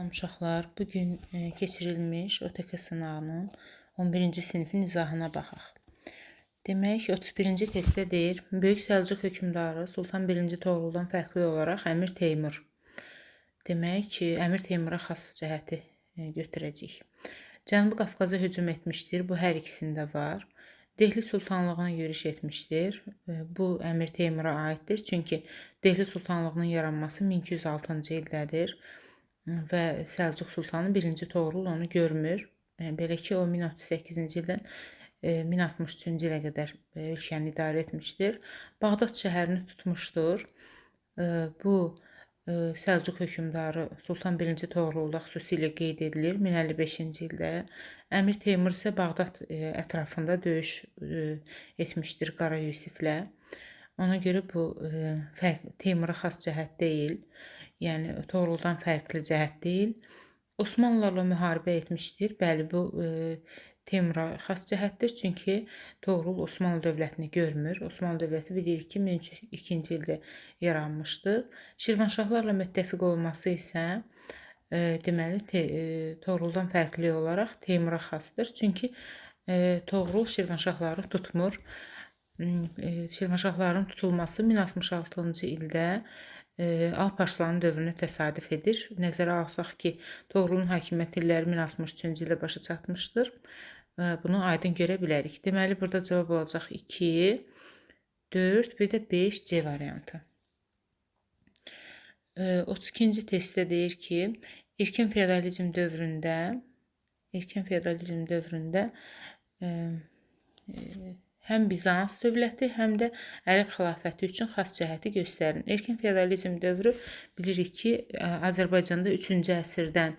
Salam uşaqlar, bugün keçirilmiş OTK sınavının 11-ci sinifin izahına baxaq. Demək, 31-ci testdə deyir, Böyük Səlcuq hökmdarı Sultan 1-ci Toğruldan fərqli olaraq Əmir Teymur. Demək ki, Əmir Teymura xas cəhəti götürəcəyik. Cənubi Qafqaza hücum etmişdir, bu hər ikisində var. Dehli Sultanlığına yürüş etmişdir, bu Əmir Teymura aiddir. Çünki Dehli Sultanlığının yaranması 1206-cı ildədir. Və Səlcuq Sultanı 1-ci Toğrul onu görmür. Belə ki, o 1038-ci ildən 1063-cü ilə qədər ölkəni idarə etmişdir. Bağdad şəhərini tutmuşdur. Bu Səlcuq hökmdarı Sultan 1-ci Toğrulda xüsusilə qeyd edilir 1055-ci ildə. Əmir Teymur isə Bağdad ətrafında döyüş etmişdir Qara Yusiflə. Ona görə bu Teymura xas cəhət deyil. Yəni Toğruldan fərqli cəhət deyil. Osmanlılarla müharibə etmişdir. Bəli, bu Teymura xas cəhətdir. Çünki Toğrul Osmanlı dövlətini görmür. Osmanlı dövləti bilirik ki, 1302-ci ildə yaranmışdır. Şirvanşahlarla müttəfiq olması isə deməli Toğruldan fərqli olaraq Teymura xasdır. Çünki Toğrul Şirvanşahları tutmur. Şirvanşahların tutulması 1066-cı ildə Alparslanın dövrünə təsadüf edir. Nəzərə alsaq ki, Toğrulun hakimiyyət illəri 1063-cü ildə başa çatmışdır. Bunu aydın görə bilərik. Deməli, burada cavab olacaq 2, 4, bir də 5 C variantı. 32-ci testdə deyir ki, erkən feodalizm dövründə həm Bizans dövləti, həm də Ərəb xilafəti üçün xas cəhəti göstərin. Erkən feodalizm dövrü bilirik ki, Azərbaycanda 3-cü əsrdən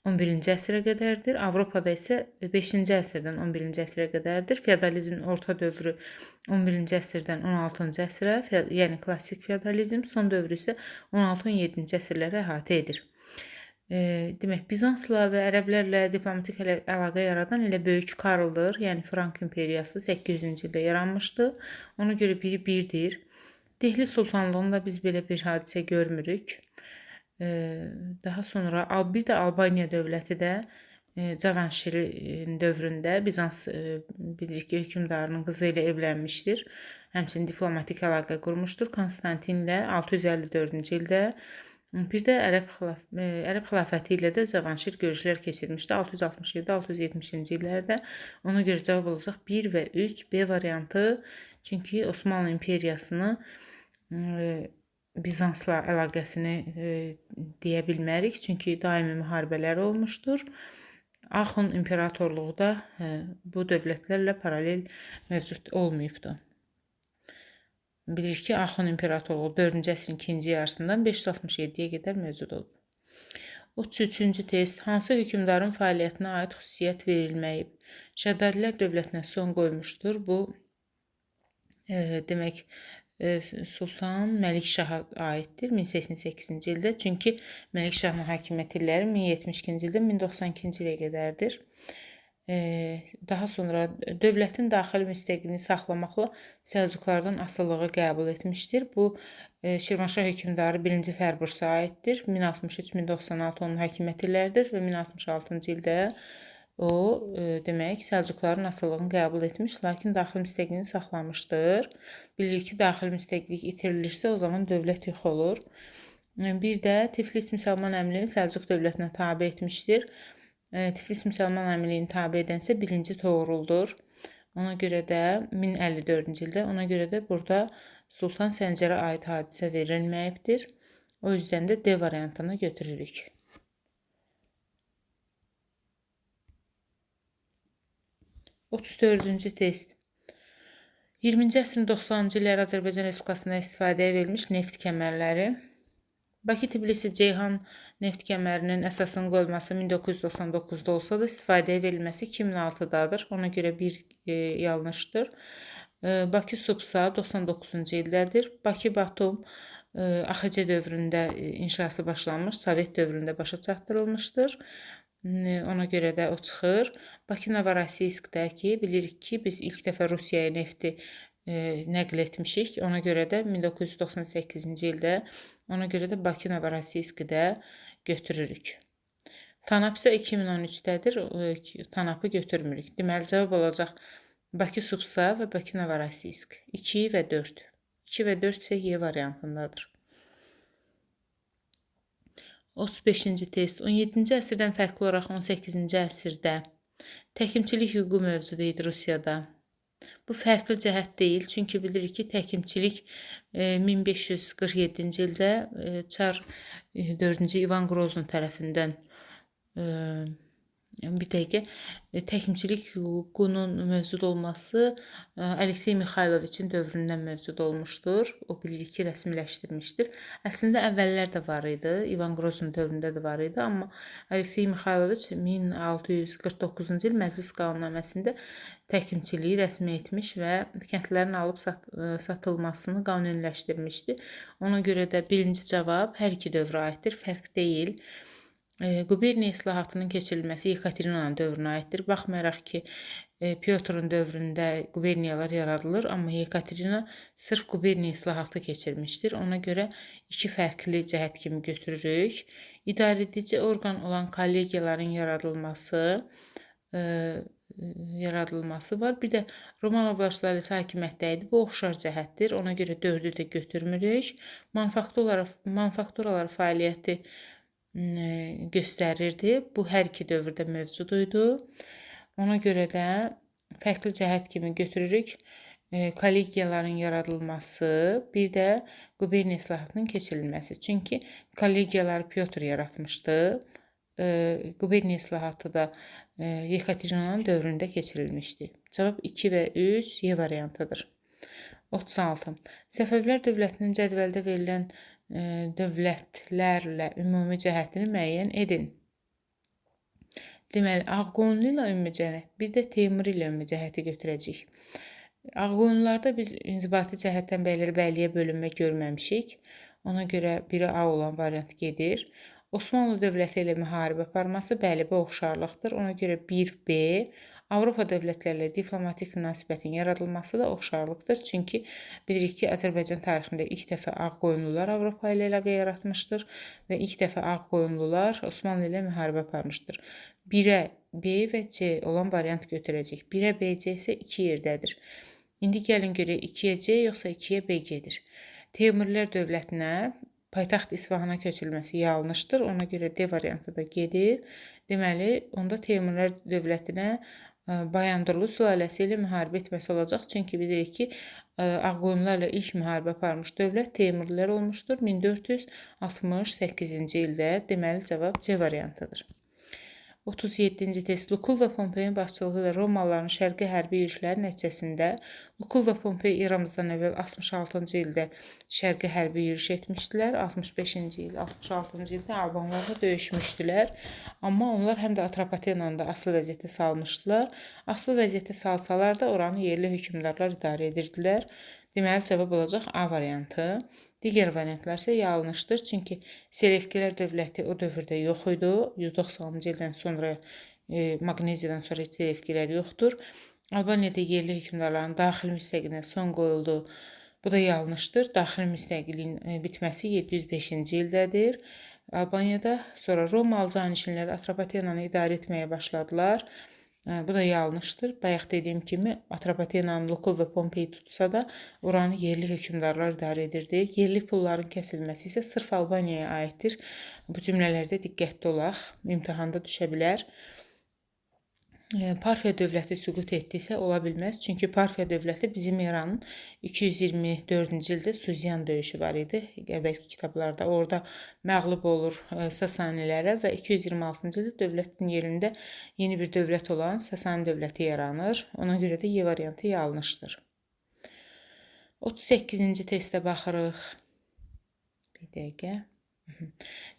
11-ci əsrə qədərdir. Avropada isə 5-ci əsrdən 11-ci əsrə qədərdir. Feodalizmin orta dövrü 11-ci əsrdən 16-cı əsrə, yəni klassik feodalizm, son dövrü isə 16-17-ci əsrləri əhatə edir. Demək, Bizansla və ərəblərlə diplomatik əlaqə yaradan elə Böyük Karldır, yəni Frank imperiyası 800-cü ildə yaranmışdı. Ona görə biri 1-dir. Dehli Sultanlığında biz belə bir hadisə görmürük. Daha sonra bir də Albaniya dövləti də Cavanşirin dövründə Bizans bilirik ki, hökmdarının qızı ilə evlənmişdir. Həmçinin diplomatik əlaqə qurmuşdur Konstantinlə 654-cü ildə. Bir də Ərəb xilafəti ilə də Cavanşir görüşlər keçirmişdi 667-670-ci illərdə. Ona görə cavab olacaq 1 və 3 B variantı. Çünki Osmanlı imperiyasını Bizansla əlaqəsini deyə bilmərik. Çünki daimi müharibələr olmuşdur. Axun imperatorluğu da bu dövlətlərlə paralel mövcud olmayıbdır. Bilirik ki, Axun imperatorluğu 4-cü əsrin ikinci yarısından 567-yə qədər mövcud olub. 33-cü test. Hansı hökmdarın fəaliyyətinə aid xüsusiyyət verilməyib? Şəddadilər dövlətinə son qoymuşdur. Bu, demək, Sultan Məlikşaha aiddir 1088-ci ildə. Çünki Məlikşahın hakimiyyət illəri 1072-ci ildən 1092-ci ilə qədərdir. Daha sonra dövlətin daxili müstəqilliğini saxlamaqla Səlcuqlardan asılılığı qəbul etmişdir. Bu, Şirvanşah hökmdarı 1-ci Fərbursa aiddir. 1063-1096 onun hakimiyyət illəridir və 1066-cı ildə o, demək, Səlcuqların asılılığını qəbul etmiş, lakin daxili müstəqilliyini saxlamışdır. Bilirik ki, daxili müstəqillik itirilirsə, o zaman dövlət yox olur. Bir də Tiflis müsəlman əmrliyi Səlcuq dövlətinə tabe etmişdir. Tiflis müsəlman əmrliyini tabe edənsə 1-ci Toğruldur. Ona görə də 1054-cü ildə, ona görə də burada Sultan Səncərə aid hadisə verilməyibdir. O yüzden də D variantını götürürük. – 34-cü test. 20-ci əsrin 90-cı illəri Azərbaycan Respublikasında istifadəyə verilmiş neft kəmərləri. Bakı-Tbilisi-Ceyhan neft kəmərinin əsasının qoyulması 1999-da olsa da istifadəyə verilməsi 2006-dadır. Ona görə bir yanlışdır. Bakı-Supsa 99-cu ildədir. Bakı-Batum AXC dövründə inşası başlanmış, Sovet dövründə başa çatdırılmışdır. Ona görə də o çıxır. Bakı-Novorosiyskdəki bilirik ki, biz ilk dəfə Rusiyaya nefti nəql etmişik. Ona görə də 1998-ci ildə, ona görə də Bakı-Novorosiyskdə götürürük. TANAP isə 2013-dədir. TANAP-ı götürmürük. Deməli, cavab olacaq Bakı Subsa və Bakı Novorossiysk. 2 və 4. 2 və 4 isə Y variantındadır. 35-ci test. 17-ci əsrdən fərqli olaraq 18-ci əsrdə təhkimçilik hüququ mövcud idi Rusiyada. Bu fərqli cəhət deyil, çünki bilirik ki, təhkimçilik 1547-ci ildə Çar 4-cü İvan Grozun tərəfindən bir dəqiqə təhkimçilik hüququnun mövcud olması Aleksey Mixayloviçin dövründən mövcud olmuşdur. O bilirik ki, rəsmiləşdirmişdir. Əslində əvvəllər də var idi, İvan Grozun dövründə də var idi, amma Aleksey Mixayloviç 1649-cu il Məclis qanunnaməsində təhkimçiliyi rəsmi etmiş və kəndlilərin alıb satılmasını qanuniləşdirmişdi. Ona görə də birinci cavab hər iki dövrə aiddir, fərq deyil. Quberniya islahatının keçirilməsi Yekaterinanın dövrünə aiddir. Baxmayaraq ki, Pyotrun dövründə quberniyalar yaradılır, amma Yekaterina sırf quberniya islahatı keçirmişdir. Ona görə iki fərqli cəhət kimi götürürük. İdarəedici orqan olan kollegiyaların yaradılması var. Bir də Romanovlar sülaləsi hakimiyyətdə idi. Bu oxşar cəhətdir. Ona görə 4-ü də götürmürük. Manufakturalar fəaliyyəti göstərirdi. Bu hər iki dövrdə mövcud idi. Ona görə də fərqli cəhət kimi götürürük. Kollegiyaların yaradılması, bir də quberniya islahatının keçirilməsi. Çünki kollegiyaları Pyotr yaratmışdı. Quberniya islahatı da Yekaterinanın dövründə keçirilmişdi. Cavab 2 və 3 Y variantıdır. 36. Səfəvilər dövlətinin cədvəldə verilən dövlətlərlə ümumi cəhətini müəyyən edin. Deməli, Ağqoyunlu ilə ümumi cəhət, bir də Teymuri ilə ümumi cəhəti götürəcəyik. Ağqoyunlularda biz inzibati cəhətdən bəyliyə bölünmə görməmişik. Ona görə biri A olan variant gedir. Osmanlı dövləti ilə müharibə aparması bəli, bu oxşarlıqdır. Ona görə 1B. Avropa dövlətlərlə diplomatik münasibətin yaradılması da oxşarlıqdır. Çünki bilirik ki, Azərbaycan tarixində ilk dəfə Ağqoyunlular Avropa ilə əlaqə yaratmışdır və ilk dəfə Ağqoyunlular Osmanlı ilə müharibə aparmışdır. 1-ə B və C olan variant götürəcək. 1-ə B, C isə 2 yerdədir. İndi gəlin görək 2-yə C yoxsa 2-yə B gedir. Teymurilər dövlətinə paytaxt İsfahana köçülməsi yanlışdır. Ona görə D variantı da gedir. Deməli, onda Teymurilər dövlətinə Bayandurlu sülaləsi ilə müharibə etməsi olacaq. Çünki bilirik ki, Ağqoyunlularla ilk müharibə aparmış dövlət Teymurilər olmuşdur 1468-ci ildə. Deməli, cavab C variantıdır. 37-ci test. Lukul və Pompeyin başçılığı ilə Romalıların şərqi hərbi yürüşləri nəticəsində Lukul və Pompey eramızdan əvvəl 66-cı ildə şərqi hərbi yürüş etmişdilər. 65-ci il, 66-cı ildə Albanlarla döyüşmüşdülər. Amma onlar həm də Atropatenanı da asılı vəziyyətə salmışdılar. Asılı vəziyyətə salsalar da oranı yerli hökmdarlar idarə edirdilər. Deməli, cavab olacaq A variantı. Digər variantlar isə yanlışdır. Çünki Selevkilər dövləti o dövrdə yox idi. 190-cı ildən sonra, Maqneziyadan sonra Selevkilər yoxdur. Albaniyada yerli hökmdarların daxili müstəqilinə son qoyuldu. Bu da yanlışdır. Daxili müstəqilliyin bitməsi 705-ci ildədir. Albaniyada sonra Romalı canişinlər Atropatenanı idarə etməyə başladılar. Bu da yanlışdır. Bayaq dediyim kimi Atropatenanın Lukul və Pompey tutsa da oranı yerli hökmdarlar idarə edirdi. Yerli pulların kəsilməsi isə sırf Albaniyaya aiddir. Bu cümlələrdə diqqətli olaq. İmtahanda düşə bilər. Parfiya dövləti süqut etdisə ola bilməz. Çünki Parfiya dövləti bizim İranın 224-cü ildə Suzyan döyüşü var idi. Əvvəlki kitablarda orada məğlub olur Sasanilərə və 226-cı ildə dövlətin yerində yeni bir dövlət olan Sasani dövləti yaranır. Ona görə də Y variantı yanlışdır. 38-ci testə baxırıq. Bir dəqiqə.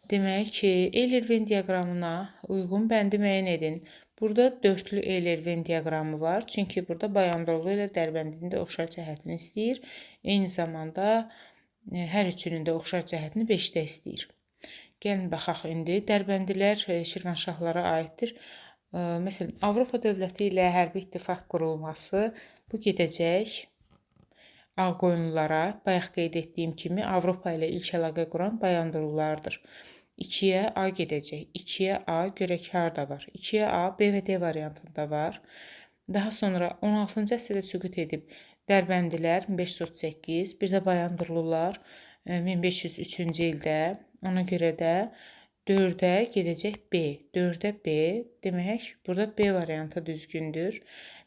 Demək ki, Eyler-Venn diaqramına uyğun bəndi müəyyən edin. Burada dörtlü Eyler-Venn diaqramı var. Çünki burada Bayandurlu ilə Dərbəndinin də oxşar cəhətini istəyir. Eyni zamanda hər üçünün də oxşar cəhətini 5-də istəyir. Gəlin baxaq indi. Dərbəndilər Şirvanşahlara aiddir. Məsələn, Avropa dövləti ilə hərbi ittifaq qurulması bu gedəcək Ağqoyunlulara. Bayaq qeyd etdiyim kimi Avropa ilə ilk əlaqə quran Bayandurlulardır. 2-yə A gedəcək. 2-yə A görək harda var. 2-yə A B və D variantında var. Daha sonra 16-cı əsrdə süqut edib Dərbəndilər 1538, bir də Bayandurlular 1503-cü ildə. Ona görə də 4-ə gedəcək B. 4-ə B demək, burada B variantı düzgündür.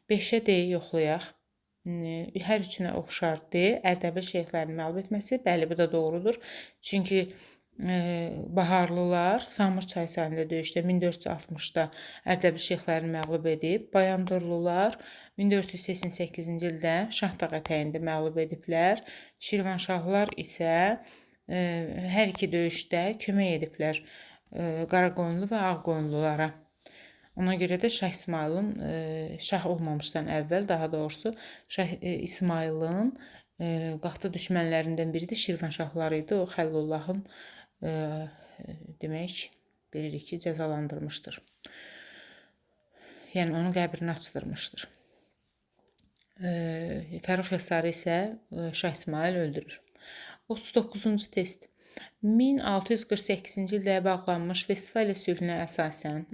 5-ə D yoxlayaq. Hər üçünə oxşar D. Ərdəbil şeyxlərinin məğlub etməsi. Bəli, bu da doğrudur. Çünki Baharlılar Samur çayı sahilində döyüşdə 1460-da Ərdəbil şeyxlərini məğlub edib. Bayandurlular 1488-ci ildə Şahdağ ətəyində məğlub ediblər. Şirvanşahlar isə hər iki döyüşdə kömək ediblər Qaraqoyunlu və Ağqoyunlulara. Ona görə də Şah İsmayılın şah olmamışdan əvvəl, daha doğrusu Şah İsmayılın qatı düşmənlərindən biri də Şirvanşahlar idi. O Xəlilullahın demək bilirik ki, cəzalandırmışdır. Yəni onun qəbrini açdırmışdır. Fərrux Yasarı isə Şah İsmayıl öldürür. 39-cu test. 1648-ci ildə bağlanmış Vestfaliya sülhünə əsasən,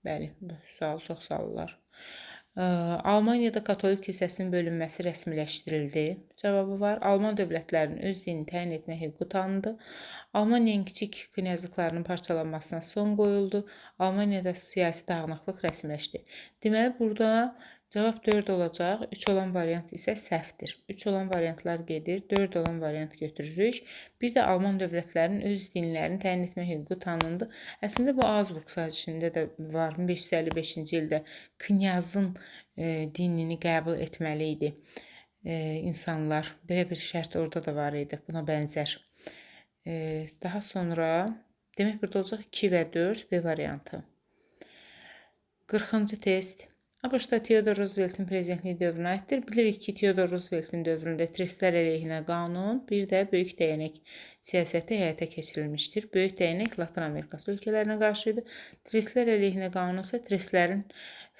bəli, bu sual çox salırlar. Almaniyada katolik kilsəsinin bölünməsi rəsmiləşdirildi. Cavabı var. Alman dövlətlərinin öz dinini təyin etmə hüququ tanındı. Almaniyanın kiçik knyazlıqlarının parçalanmasına son qoyuldu. Almaniyada siyasi dağınıqlıq rəsmiləşdi. Deməli, burada cavab 4 olacaq. 3 olan variant isə səhvdir. 3 olan variantlar gedir. 4 olan variant götürürük. Bir də Alman dövlətlərinin öz dinlərini təyin etmə hüququ tanındı. Əslində bu Augsburg sazişində də var. 1555-ci ildə knyazın dinini qəbul etməli idi insanlar. Belə bir şərt orada da var idi. Buna bənzər. Daha sonra demək burada olacaq 2 və 4 B variantı. 40-cı test. ABŞ-da Theodore Rooseveltin prezidentliyi dövrünə aiddir. Bilirik ki, Theodore Rooseveltin dövründə trestlər əleyhinə qanun, bir də böyük dəyənək siyasəti həyata keçirilmişdir. Böyük dəyənək Latın Amerikası ölkələrinə qarşı idi. Trestlər əleyhinə qanun isə trestlərin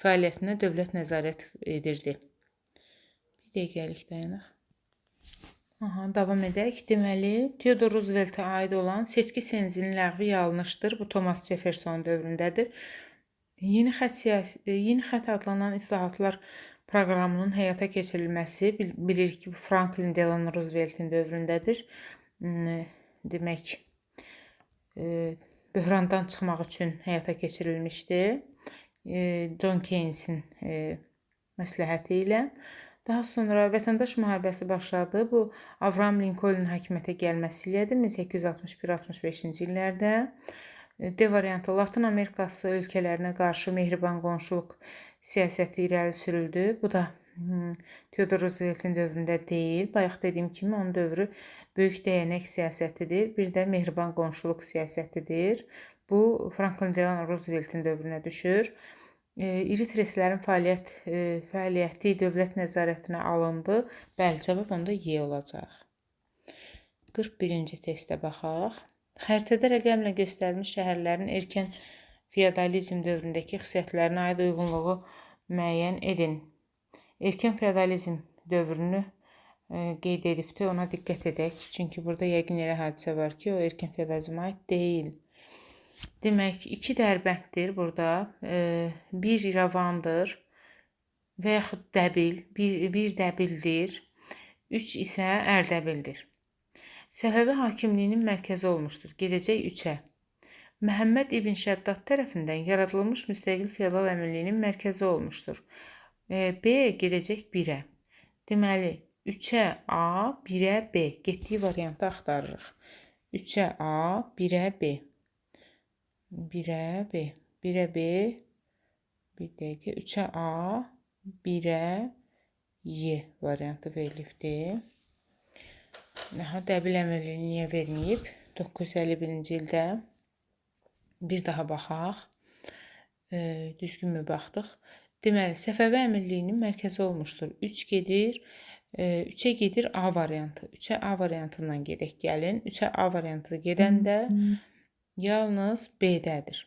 fəaliyyətinə dövlət nəzarət edirdi. Bir dəqiqəlik dayanaq. Davam edək. Deməli, Theodore Rooseveltə aid olan seçki senzinin ləğvi alınmışdır. Bu Thomas Jefferson dövründədir. Yeni xətt adlanan islahatlar proqramının həyata keçirilməsi bilirik ki, Franklin Delano Rooseveltin dövründədir. Demək, böhrandan çıxmaq üçün həyata keçirilmişdi. John Keynesin məsləhəti ilə. Daha sonra vətəndaş müharibəsi başladı. Bu, Abraham Lincolnun hakimiyyətə gəlməsi ilədir 1861-65-ci illərdə. D variantı Latın Amerikası ölkələrinə qarşı mehriban qonşuluq siyasəti irəli sürüldü. Bu da Theodore Rooseveltin dövründə deyil. Bayaq dediyim kimi onun dövrü böyük dəyənək siyasətidir. Bir də mehriban qonşuluq siyasətidir. Bu Franklin Delano Rooseveltin dövrünə düşür. İri trestlərin fəaliyyəti dövlət nəzarətinə alındı. Bəli, cavab onda Y olacaq. 41-ci testə baxaq. Xəritədə rəqəmlə göstərilmiş şəhərlərin erkən feodalizm dövründəki xüsusiyyətlərinə aid uyğunluğu müəyyən edin. Erkən feodalizm dövrünü qeyd edibdir, ona diqqət edək. Çünki burada yəqin elə hadisə var ki, o erkən feodalizmə aid deyil. Demək, 2 Dərbənddir burada, 1 İrəvandır və yaxud Dəbil, 1 Dəbildir, 3 isə Ərdəbildir. Səfəvi hakimliyinin mərkəzi olmuşdur. Gedəcək 3-ə. Məhəmməd İbn Şəddad tərəfindən yaradılmış müstəqil feodal əmirliyinin mərkəzi olmuşdur. B gedəcək 1-ə. Deməli, 3-ə A, 1-ə B. Getdiyi variantı axtarırıq. 3-ə A, 1-ə B. 1-ə B. 1-ə B. Bir dəqiqə. 3-ə A, 1-ə Y variantı verilibdir. Dəbil əmrliyini niyə verməyib? 951-ci ildə. Bir daha baxaq. Düzgünmü baxdıq? Deməli, Səfəvi əmirliyinin mərkəzi olmuşdur. 3-ə gedir A variantı. 3-ə A variantından gedək gəlin. 3-ə A variantı gedəndə yalnız B-dədir.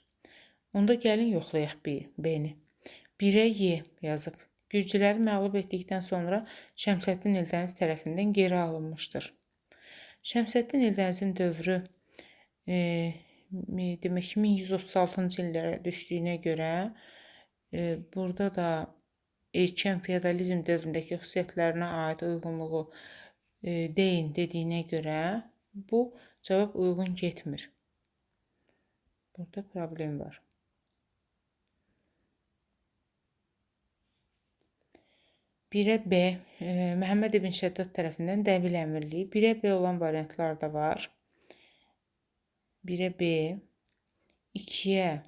Onda gəlin yoxlayaq B-ni. 1-ə Y yazıb. Gürcüləri məğlub etdikdən sonra Şəmsəddin Eldəniz tərəfindən geri alınmışdır. Şəmsəddin Eldənizin dövrü demək ki 1136-cı illərə düşdüyünə görə burada da erkən feodalizm dövründəki xüsusiyyətlərinə aid uyğunluğu deyin dediyinə görə bu cavab uyğun getmir. Burada problem var. Birə B, Məhəmməd İbn Şəddad tərəfindən dəvil əmirliyi. Birə B olan variantlar da var. Birə B, 2-yə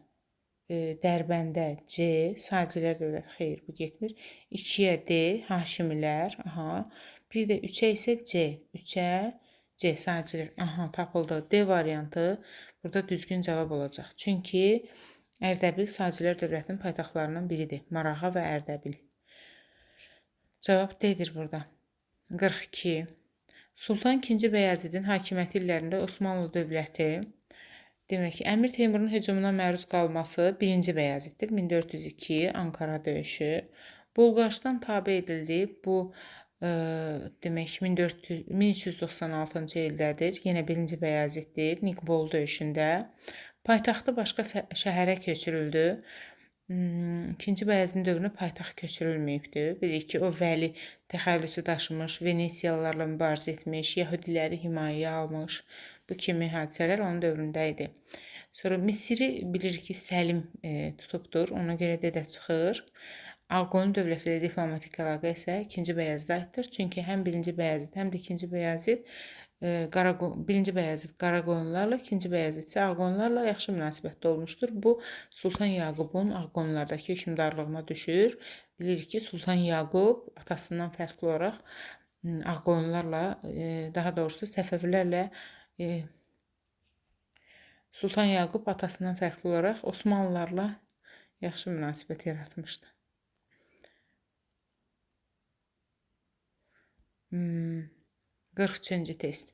Dərbəndə C, Sacilər dövləti, xeyr bu getmir. 2-yə D, Haşimilər, aha. Bir də 3-ə isə C, 3-ə C, Sacilər, aha, tapıldı. D variantı burada düzgün cavab olacaq. Çünki Ərdəbil Sacilər dövlətinin paytaxtlarından biridir. Marağa və Ərdəbil. Cavab D-dir burada. 42. Sultan II. Bəyazidin hakimiyyəti illərində Osmanlı dövləti, demək ki, Əmir Teymurun hücumuna məruz qalması 1-ci Bəyaziddir. 1402 Ankara döyüşü. Bolqarıstan tabe edildi. Bu demək ki 1396-cı ildədir. Yenə 1-ci Bəyaziddir. Niqbol döyüşündə. Paytaxtı başqa şəhərə köçürüldü. İkinci Bəyazidin dövründə paytaxt köçürülməyibdir. Bilirik ki, o Vəli təxəllüsü daşımış, Venesiyalılarla mübarizə etmiş, Yahudiləri himayəyə almış. Bu kimi hadisələr onun dövründə idi. Sonra Misiri bilirik ki, Səlim tutubdur. Ona görə də çıxır. Ağqoyun dövləti ilə diplomatik əlaqə isə 2-ci Bəyazidə aiddir. Çünki həm 1-ci Bəyazid, həm də 2-ci Bəyazid 1-ci Bəyazid Qaraqoyunlarla, 2-ci Bəyazid isə Ağqoyunlarla yaxşı münasibətdə olmuşdur. Bu Sultan Yaqubun Ağqoyunlardakı hökmdarlığına düşür. Bilirik ki, Sultan Yaqub atasından fərqli olaraq Ağqoyunlarla, daha doğrusu Səfəvilərlə Sultan Yaqub atasından fərqli olaraq Osmanlılarla yaxşı münasibət yaratmışdı. 43-cü test.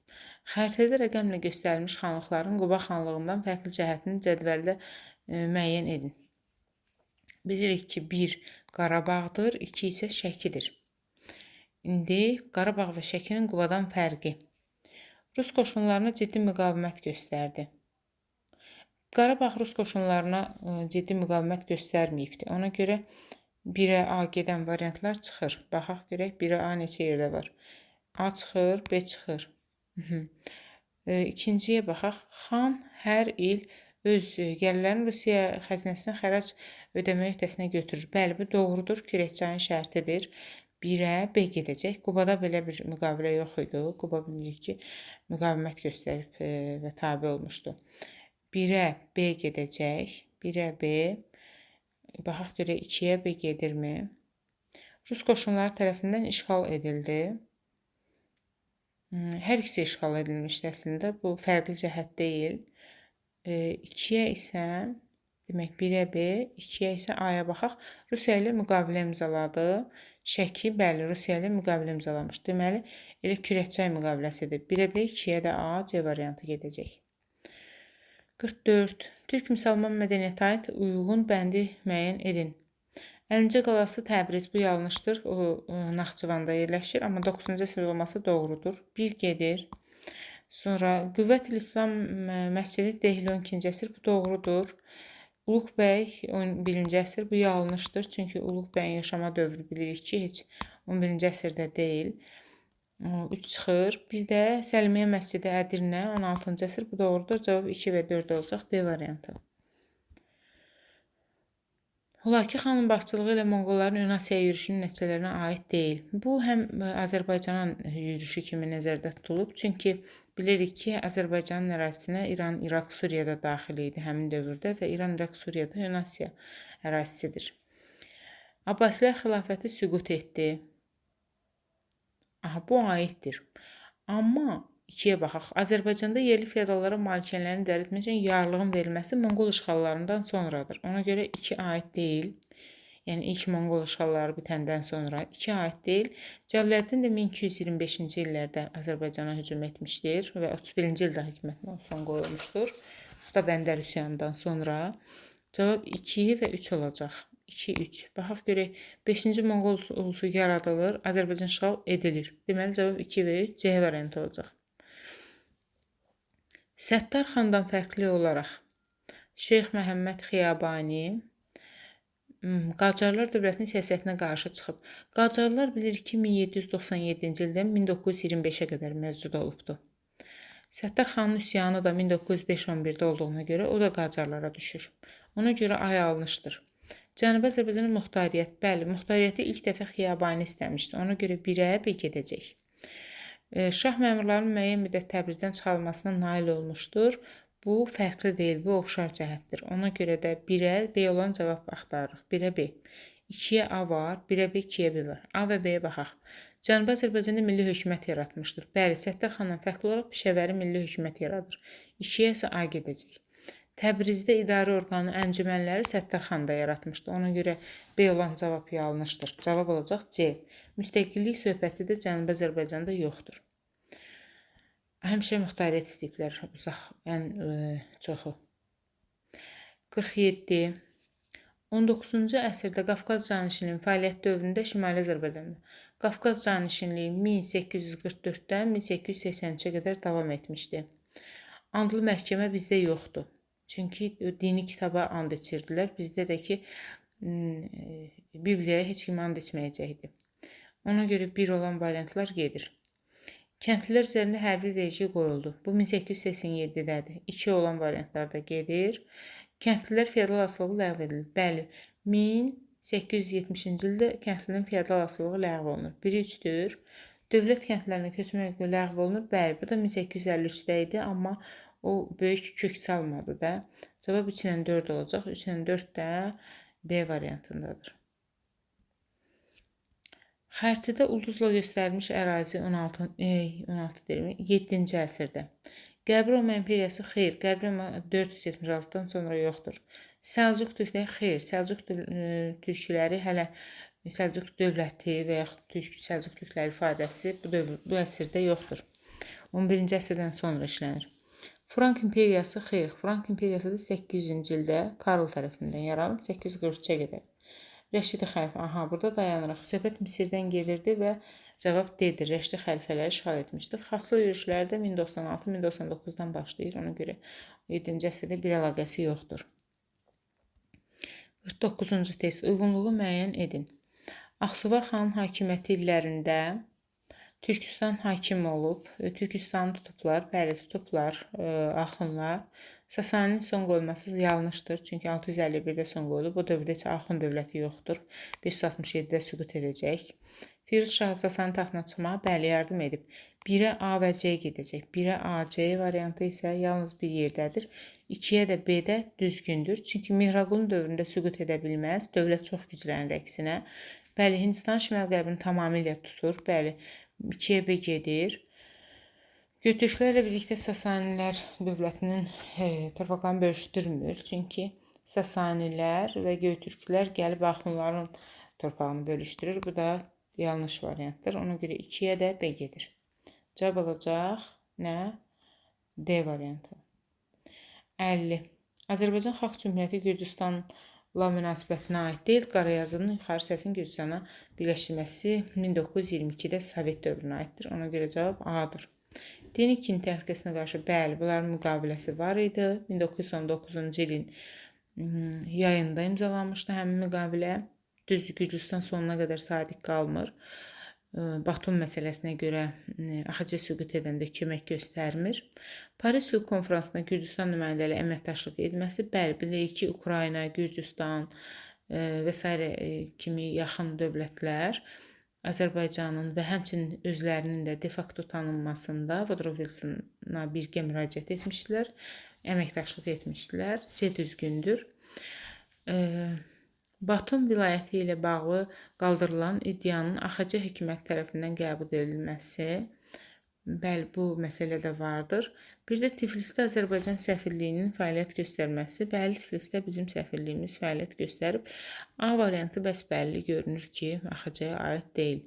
Xəritədə rəqəmlə göstərilmiş xanlıqların Quba xanlığından fərqli cəhətini cədvəldə müəyyən edin. Bilirik ki, 1 Qarabağdır, 2 isə Şəkidir. İndi Qarabağ və Şəkinin Qubadan fərqi. Rus qoşunlarına ciddi müqavimət göstərdi. Qarabağ Rus qoşunlarına ciddi müqavimət göstərməyibdir. Ona görə 1-ə A gedən variantlar çıxır. Baxaq görək 1-ə A neçə yerdə var. A çıxır, B çıxır. İkinciyə baxaq. Xan hər il öz gəlirlərini Rusiya xəzinəsinə xərac ödəmək öhdəsinə götürür. Bəli, bu doğrudur. Kürəkçayın şərtidir. 1-ə B gedəcək. Qubada belə bir müqavilə yox idi. Quba bilirik ki, müqavimət göstərib və tabe olmuşdu. 1-ə B gedəcək. 1-ə B. Baxaq görək 2-yə B gedirmi? Rus qoşunları tərəfindən işğal edildi. Hər ikisi işğal edilmişdi əslində. Bu fərqli cəhət deyil. 2-yə isə, demək 1-ə B, 2-yə isə A-ya baxaq. Rusiya ilə müqavilə imzaladı. Şəki, bəli, Rusiya ilə müqavilə imzalamış. Deməli, elə Kürəkçay müqaviləsidir. 1-ə B, 2-yə də A, C variantı gedəcək. 44. Türk müsəlman mədəniyyətə aid uyğun bəndi müəyyən edin. Əlincə qalası Təbriz, bu yanlışdır. O Naxçıvanda yerləşir, amma 9-cu əsr olması doğrudur. 1 gedir. Sonra Qüvvət-ül-İslam məscidi Dehli 12-ci əsr, bu doğrudur. Uluqbəy 11-ci əsr, bu yanlışdır. Çünki Uluqbəyin yaşama dövrü bilirik ki, heç 11-ci əsrdə deyil. 3 çıxır. Bir də Səlimiyyə məscidi Ədirnə 16-cı əsr, bu doğrudur. Cavab 2 və 4 olacaq. B variantı. Hülakü xanın başçılığı ilə Monqolların Yunasiyaya yürüşünün nəticələrinə aid deyil. Bu, həm Azərbaycanın yürüşü kimi nəzərdə tutulub. Çünki bilirik ki, Azərbaycanın ərazisinə İran, İraq, Suriya da daxil idi həmin dövrdə və İran, İraq, Suriya da Yunasiya ərazisidir. Abbasilər xilafəti süqut etdi. Aha, bu aiddir. Amma 2-yə baxaq. Azərbaycanda yerli feodallara malikənlərini idarə etmək üçün yarlığın verilməsi Monqol işğallarından sonradır. Ona görə 2 aid deyil. Yəni ilk Monqol işğalları bitəndən sonra 2 aid deyil. Cəlaləddin də 1225-ci illərdə Azərbaycana hücum etmişdir və 31-ci ildə hökumətinə son qoyulmuşdur. Usta Bəndər üsyanından sonra cavab 2 və 3 olacaq. 2-3. Baxaq görək 5-ci Monqol ulusu yaradılır, Azərbaycan işğal edilir. Deməli cavab 2 və 3 C variantı olacaq. Səttar xandan fərqli olaraq Şeyx Məhəmməd Xiyabani Qacarlar dövlətinin siyasətinə qarşı çıxıb. Qacarlar bilirik ki, 1797-ci ildən 1925-ə qədər mövcud olubdu. Səttar xanın üsyanı da 1905-11-də olduğuna görə o da Qacarlara düşür. Ona görə ay alınışdır. Cənubi Azərbaycanın muxtariyyət, bəli, muxtariyyəti ilk dəfə Xiyabani istəmişdi. Ona görə birə bir gedəcək. Şah məmurlarının müəyyən müddət Təbrizdən çıxarılmasına nail olmuşdur. Bu fərqli deyil, bu oxşar cəhətdir. Ona görə də 1-ə B olan cavab axtarırıq. 1-ə B. 2-yə A var, 1-ə B, 2-yə B var. A və B-yə baxaq. Cənubi Azərbaycanda milli hökumət yaratmışdır. Bəli, Səttar xandan fərqli olaraq Pişəvəri milli hökumət yaradır. 2-yə isə A gedəcək. Təbrizdə idarə orqanı əncümənləri Səttar xan da yaratmışdı. Ona görə B olan cavab yanlışdır. Cavab olacaq C. Müstəqillik söhbəti də Cənubi Azərbaycanda yoxdur. Həmişə muxtariyyət istəyiblər, çoxu. 47. 19-cu əsrdə Qafqaz canişinliyin fəaliyyət dövründə Şimali Azərbaycanda Qafqaz canişinliyi 1844-dən 1883-ə qədər davam etmişdi. Andlı məhkəmə bizdə yoxdur. Çünki dini kitaba and içirdilər. Bizdə də ki, Bibliyaya heç kim and içməyəcəkdi. Ona görə bir olan variantlar gedir. Kəndlilər üzərində hərbi vergi qoyuldu. Bu 1887-dədir. 2 olan variantlarda gedir. Kəndlilər feodal asılılığı ləğv edilir. Bəli, 1870-ci ildə kəndlilərin feodal asılılığı ləğv olunur. 1-3-dür. Dövlət kəndlərinə köçmək ləğv olunur. Bəli, bu da 1853-də idi, amma o böyük kök salmadı da. Cavab 3 ilə 4 olacaq. 3 ilə 4 də B variantındadır. Xəritədə ulduzla göstərilmiş ərazi 7-ci əsrdə. Qəbr Roma imperiyası xeyr, Qərbi Roma 476-dan sonra yoxdur. Səlcuq türkləri xeyr, Səlcuq türkləri hələ Səlcuq dövləti və yaxud Səlcuq türkləri ifadəsi bu əsrdə yoxdur. 11-ci əsrdən sonra işlənir. Frank imperiyası xeyr, Frank imperiyası da 800-cü ildə Karl tərəfindən yaranıb 843-ə qədər. Rəşidi xəlifə, burada dayanırıq. Söhbət Misirdən gelirdi və cavab D-dir. Rəşidi xəlifələri işğal etmişdir. Xaçlı yürüşləri də 1096-1099-dan başlayır. Ona görə 7-ci əsrdə bir əlaqəsi yoxdur. 49-cu test. Uyğunluğu müəyyən edin. Axsuvar xanın hakimiyyəti illərində Türkistan hakim olub, Türkistanı tutublar, bəli tutublar, axınlar. Sasaninin son qoyulması yanlışdır, çünki 651-də son qoyulub, bu dövrdə heç axın dövləti yoxdur, 567-də süqut edəcək. Firuz Şah Sasani taxtına çıxmağa bəli yardım edib. 1-ə A və C gedəcək, 1-ə A, C variantı isə yalnız bir yerdədir. 2-yə də B-də düzgündür, çünki Mihraqulun dövründə süqut edə bilməz, dövlət çox güclənir əksinə. Bəli, Hindistan şimal-qərbini tamamilə tutur, bəli, 2-yə B gedir. Götürklərlə birlikdə Sasanilər dövlətinin torpaqlarını bölüşdürmür. Çünki Sasanilər və Götürklər gəlib Axunların torpağını bölüşdürür. Bu da yanlış variantdır. Ona görə 2-yə də B gedir. Cavab olacaq nə? D variantı. 50. Azərbaycan Xalq Cümhuriyyəti Gürcüstanla münasibətinə aid deyil. Qarayazının yuxarı səsinin Gürcüstana birləşdirməsi 1922-də Sovet dövrünə aiddir. Ona görə cavab A-dır. Dini kin təhlükəsinə qarşı bəli, bunların müqaviləsi var idi. 1919-cu ilin yayında imzalanmışdı həmin müqavilə. Düzdür, Gürcüstan sonuna qədər sadiq qalmır. Batum məsələsinə görə AXC süqut edəndə kömək göstərmir. Paris Sülh Konfransında Gürcüstan nümayəndələri əməkdaşlıq etməsi, bəli, bilirik ki, Ukrayna, Gürcüstan və s. kimi yaxın dövlətlər Azərbaycanın və həmçinin özlərinin də de facto tanınmasında Woodrow Wilsona birgə müraciət etmişdilər, əməkdaşlıq etmişdilər. C düzgündür. Batum vilayəti ilə bağlı qaldırılan iddianın AXC hökumət tərəfindən qəbul edilməsi, bəli, bu məsələ də vardır. Bir də Tiflisdə Azərbaycan səfirliyinin fəaliyyət göstərməsi, bəli, Tiflisdə bizim səfirliyimiz fəaliyyət göstərib. A variantı bəsbəlli görünür ki, AXC-yə aid deyil.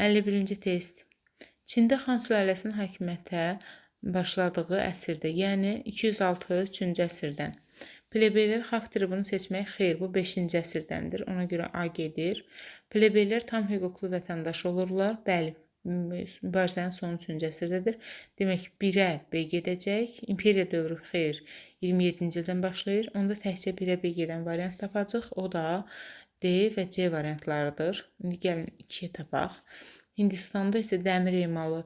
51-ci test. Çində Xan sülaləsinin hakimiyyətə başladığı əsrdə, yəni 206-3-cü əsrdən. Plebeylər xalq tribunu seçmək xeyr, bu 5-ci əsrdəndir. Ona görə A gedir. Plebeylər tam hüquqlu vətəndaş olurlar. Bəli, mübarizənin son 3-cü əsrdədir. Demək 1-ə B gedəcək. İmperiya dövrü xeyr 27-ci ildən başlayır. Onda təkcə 1-ə B gedən variant tapacağıq. O da D və C variantlarıdır. İndi gəlin 2-yə tapaq. Hindistanda isə dəmir emalı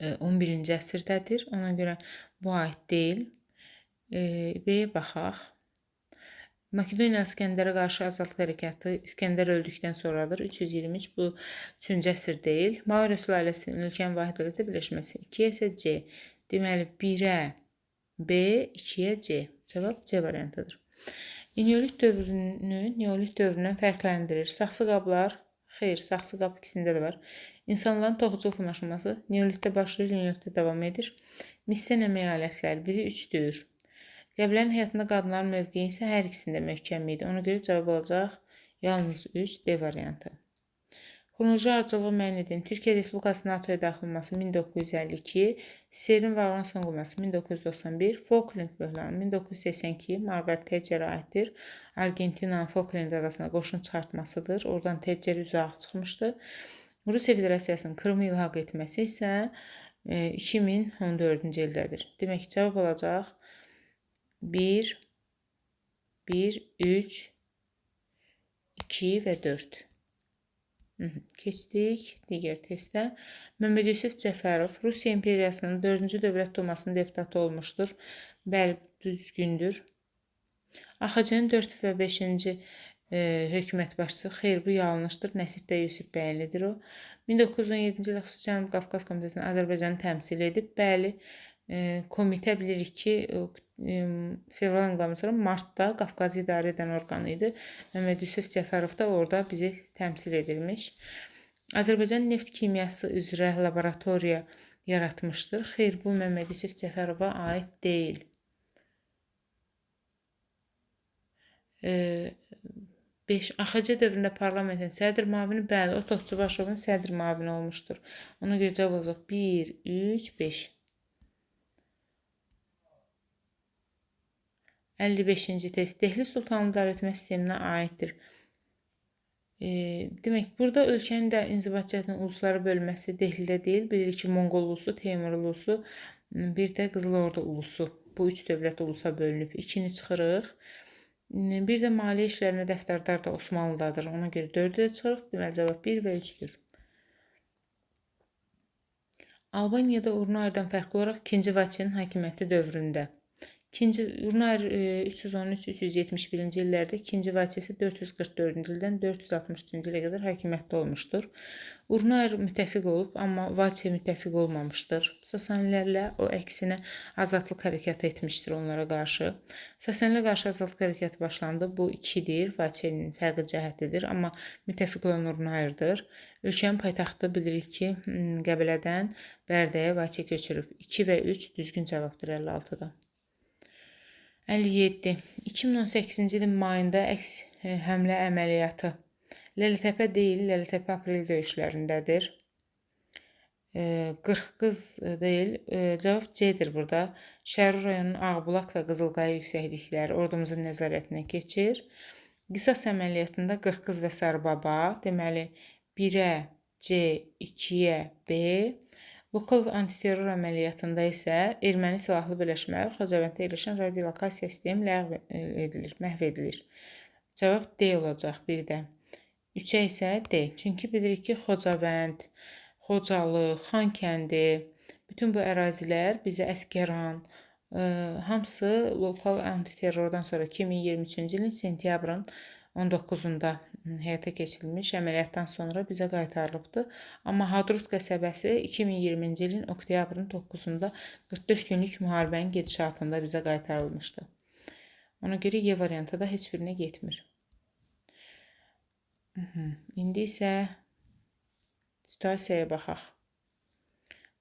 11-ci əsrdədir. Ona görə bu aid deyil. B-yə baxaq. Makedoniya İskəndərə qarşı azadlıq hərəkatı İskəndər öldükdən sonradır. 323 bu 3-cü əsr deyil. Mauri sülaləsinin ölkənin vahid dövlətə birləşməsi. 2-yə isə C. Deməli 1-ə B, 2-yə C. Cavab C variantıdır. Neolit dövrünü neolit dövründən fərqləndirir. Saxsı qablar, xeyr, saxsı qab ikisində də var. İnsanların toxuculuqla məşğulması neolitdə başlayır, neolitdə davam edir. Missən əmək alətləri 1-i 3-dür. Qəbilənin həyatında qadınların mövqeyi isə hər ikisində möhkəm idi. Ona görə cavab olacaq yalnız 3 D variantı. Xronoloji ardıcılığı müəyyən edin. Türkiyə Respublikasının NATO-ya daxil olması 1952, SSR-in varlığına son qoyulması 1991, Falkland böhranı 1982, Margaret Thatcherə aiddir. Argentinanın Falkland adasına qoşun çıxartmasıdır. Oradan Thatcher üzə ağ çıxmışdı. Rusiya Federasiyasının Krımı ilhaq etməsi isə 2014-cü ildədir. Demək ki, cavab olacaq 1, 3, 2 və 4. Keçdik digər testə. Məmməd Yusif Cəfərov Rusiya İmperiyasının 4-cü Dövlət Dumasının deputatı olmuşdur. Bəli, düzgündür. AXC-nin 4 və 5-ci hökumət başçısı, xeyr, bu yanlışdır. Nəsib bəy Yusif bəyənlidir o. 1917-ci ildə Xüsusi Cənubi Qafqaz Komitəsinin Azərbaycanı təmsil edib. Bəli, komitə bilirik ki, fevral inqilabından sonra martda Qafqazı idarə edən orqanı idi. Məmməd Yusif Cəfərov da orada bizi təmsil edilmiş. Azərbaycan neft kimyası üzrə laboratoriya yaratmışdır. Xeyr, bu Məmməd Yusif Cəfərova aid deyil. AXC dövründə parlamentin sədr müavini, bəli, o Toxçubaşovun sədr müavini olmuşdur. Ona görə cavab olacaq 1, 3, 5. 55-ci test Dehli Sultanlı idarəetmə sisteminə aiddir. Demək, burada ölkənin də inzibat cəhdinin uluslara bölünməsi Dehlidə deyil. Bilirik ki, Monqol ulusu, Teymur ulusu, bir də Qızıl Ordu ulusu. Bu 3 dövlət ulusa bölünüb. 2-ni çıxırıq. Bir də maliyyə işlərinə dəftərdar da Osmanlıdadır. Ona görə 4-də çıxırıq. Deməli, cavab 1 və 3-dür. Albaniyada Urnaerdən fərqli olaraq 2-ci Vaçenin hakimiyyəti dövründə. Urnaer 313-371-ci illərdə, 2-ci Vaçesi 444-cü ildən 463-cü ilə qədər hakimiyyətdə olmuşdur. Urnaer müttəfiq olub, amma Vaçe müttəfiq olmamışdır. Sasanilərlə o əksinə azadlıq hərəkatı etmişdir onlara qarşı. Sasanilərə qarşı azadlıq hərəkatı başlandı. Bu 2-dir, Vaçenin fərqli cəhətidir, amma müttəfiq olan Urnaerdir. Ölkənin paytaxtı bilirik ki, Qəbələdən Bərdəyə Vaçe köçürüb. 2 və 3 düzgün cavabdır 56-da. 57. 2018-ci ilin mayında əks həmlə əməliyyatı Lələtəpə deyil, Lələtəpə aprel döyüşlərindədir. 40 qız deyil, cavab C-dir burada. Şərur rayonunun Ağbulaq və Qızılqaya yüksəklikləri ordumuzun nəzarətinə keçir. Qisas əməliyyatında 40 qız və Sarıbaba, deməli 1-ə C, 2-yə B. Lokal antiterror əməliyyatında isə erməni silahlı birləşmələr Xocavənddə yerləşən radiolokasiya sistemi məhv edilir. Cavab D olacaq 1-də. 3-ə isə D. Çünki bilirik ki, Xocavənd, Xocalı, Xankəndi, bütün bu ərazilər bizə Əsgəran, hamısı lokal antiterrordan sonra 2023-cü ilin sentyabrın 19-da həyata keçirilmiş əməliyyatdan sonra bizə qaytarılıbdır. Amma Hadrut qəsəbəsi 2020-ci ilin oktyabrın 9-da 44 günlük müharibənin gedişatında bizə qaytarılmışdı. Ona görə Y variantı da heç birinə getmir. İndi isə situasiyaya baxaq.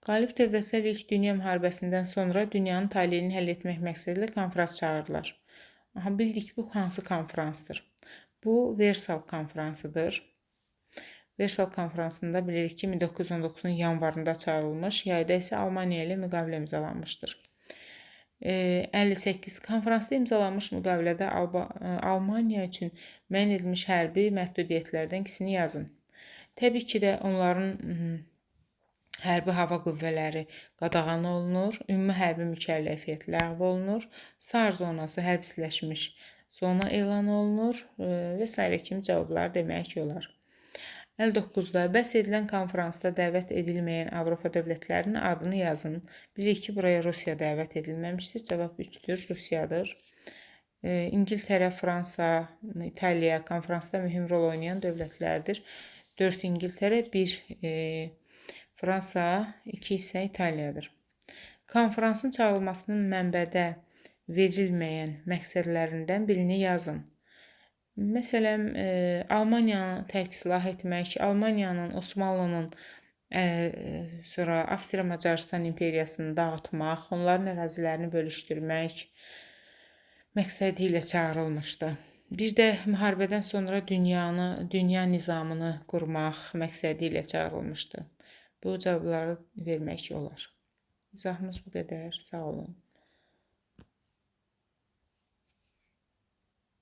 Qalib dövlətlər ilk dünya müharibəsindən sonra dünyanın taleyini həll etmək məqsədilə konfrans çağırdılar. Bildik bu hansı konfransdır? Bu Versal konfransıdır. Versal konfransında bilirik ki 1919-un yanvarında çağırılmış, yayda isə Almaniya ilə müqavilə imzalanmışdır. 58. Konfransda imzalanmış müqavilədə Almaniya üçün müəyyən edilmiş hərbi məhdudiyyətlərdən ikisini yazın. Təbii ki də onların hərbi hava qüvvələri qadağan olunur, ümumi hərbi mükəlləfiyyət ləğv olunur, SAR zonası hərbsizləşmiş zona elan olunur və s. kimi cavablar demək olar. 59-da bəhs edilən konfransda dəvət edilməyən Avropa dövlətlərinin adını yazın. Bilirik ki, buraya Rusiya dəvət edilməmişdir. Cavab 3-dür, Rusiyadır. İngiltərə, Fransa, İtaliya konfransda mühüm rol oynayan dövlətlərdir. 4 İngiltərə, 1 Fransa, 2 isə İtaliyadır. Konfransın çağırılmasının mənbədə verilməyən məqsədlərindən birini yazın. Məsələn, Almaniyanı tərk silah etmək, Almaniyanın, Osmanlının, sonra Avstriya-Macarıstan imperiyasını dağıtmaq, onların ərazilərini bölüşdürmək məqsədi ilə çağırılmışdı. Bir də müharibədən sonra dünya nizamını qurmaq məqsədi ilə çağırılmışdı. Bu cavabları vermək olar. İzahımız bu qədər. Sağ olun.